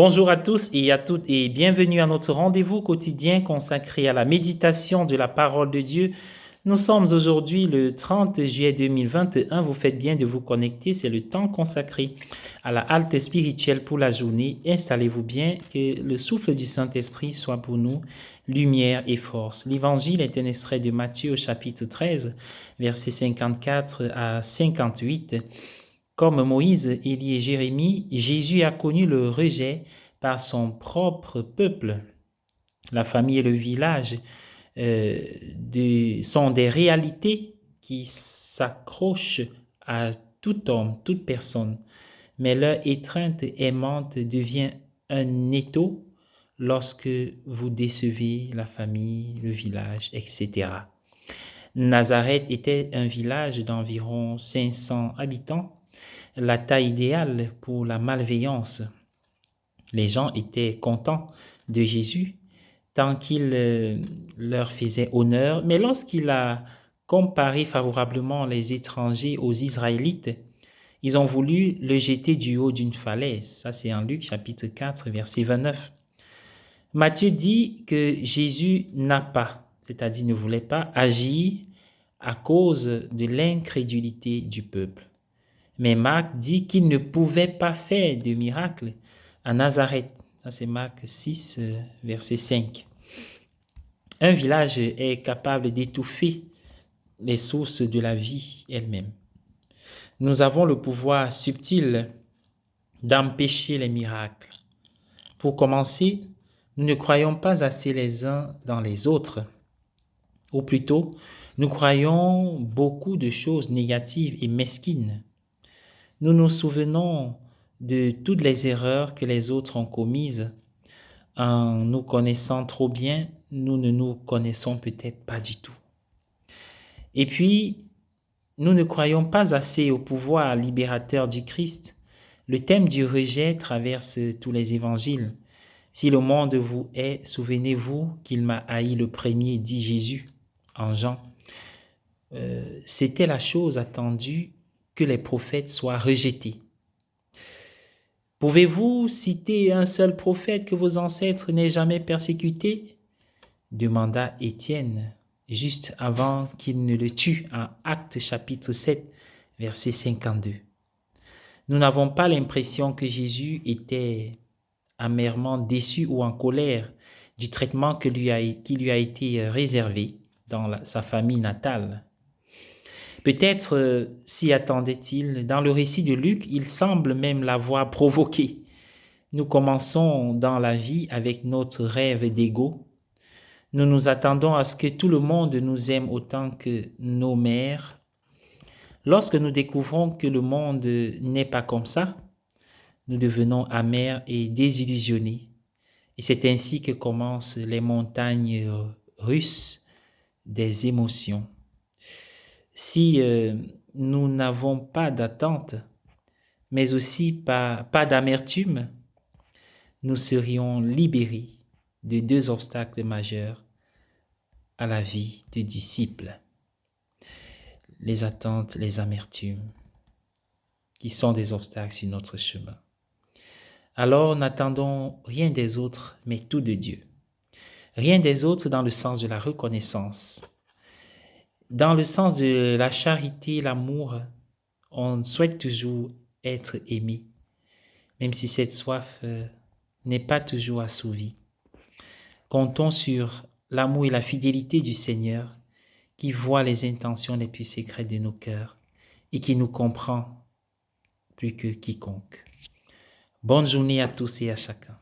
Bonjour à tous et à toutes et bienvenue à notre rendez-vous quotidien consacré à la méditation de la parole de Dieu. Nous sommes aujourd'hui le 30 juillet 2021. Vous faites bien de vous connecter. C'est le temps consacré à la halte spirituelle pour la journée. Installez-vous bien, que le souffle du Saint-Esprit soit pour nous lumière et force. L'évangile est un extrait de Matthieu au chapitre 13, versets 54 à 58. Comme Moïse, Élie et Jérémie, Jésus a connu le rejet par son propre peuple. La famille et le village sont des réalités qui s'accrochent à tout homme, toute personne. Mais leur étreinte aimante devient un étau lorsque vous décevez la famille, le village, etc. Nazareth était un village d'environ 500 habitants, la taille idéale pour la malveillance. Les gens étaient contents de Jésus tant qu'il leur faisait honneur, mais lorsqu'il a comparé favorablement les étrangers aux Israélites, ils ont voulu le jeter du haut d'une falaise. Ça, c'est en Luc chapitre 4, verset 29. Matthieu dit que Jésus n'a pas, c'est-à-dire ne voulait pas agir à cause de l'incrédulité du peuple. Mais Marc dit qu'il ne pouvait pas faire de miracle à Nazareth. Ça, c'est Marc 6, verset 5. Un village est capable d'étouffer les sources de la vie elle-même. Nous avons le pouvoir subtil d'empêcher les miracles. Pour commencer, nous ne croyons pas assez les uns dans les autres. Ou plutôt, nous croyons beaucoup de choses négatives et mesquines. Nous nous souvenons de toutes les erreurs que les autres ont commises. En nous connaissant trop bien, nous ne nous connaissons peut-être pas du tout. Et puis, nous ne croyons pas assez au pouvoir libérateur du Christ. Le thème du rejet traverse tous les évangiles. Si le monde vous hait, souvenez-vous qu'il m'a haï le premier, dit Jésus en Jean. C'était la chose attendue que les prophètes soient rejetés. Pouvez-vous citer un seul prophète que vos ancêtres n'aient jamais persécuté? Demanda Étienne, juste avant qu'il ne le tue en Actes chapitre 7, verset 52. Nous n'avons pas l'impression que Jésus était amèrement déçu ou en colère du traitement qui lui a été réservé dans sa famille natale. Peut-être s'y attendait-il. Dans le récit de Luc, il semble même l'avoir provoqué. Nous commençons dans la vie avec notre rêve d'ego. Nous nous attendons à ce que tout le monde nous aime autant que nos mères. Lorsque nous découvrons que le monde n'est pas comme ça, nous devenons amers et désillusionnés. Et c'est ainsi que commencent les montagnes russes des émotions. Si nous n'avons pas d'attente, mais aussi pas d'amertume, nous serions libérés de deux obstacles majeurs à la vie de disciples. Les attentes, les amertumes, qui sont des obstacles sur notre chemin. Alors n'attendons rien des autres, mais tout de Dieu. Rien des autres dans le sens de la reconnaissance. Dans le sens de la charité, l'amour, on souhaite toujours être aimé, même si cette soif n'est pas toujours assouvie. Comptons sur l'amour et la fidélité du Seigneur qui voit les intentions les plus secrètes de nos cœurs et qui nous comprend plus que quiconque. Bonne journée à tous et à chacun.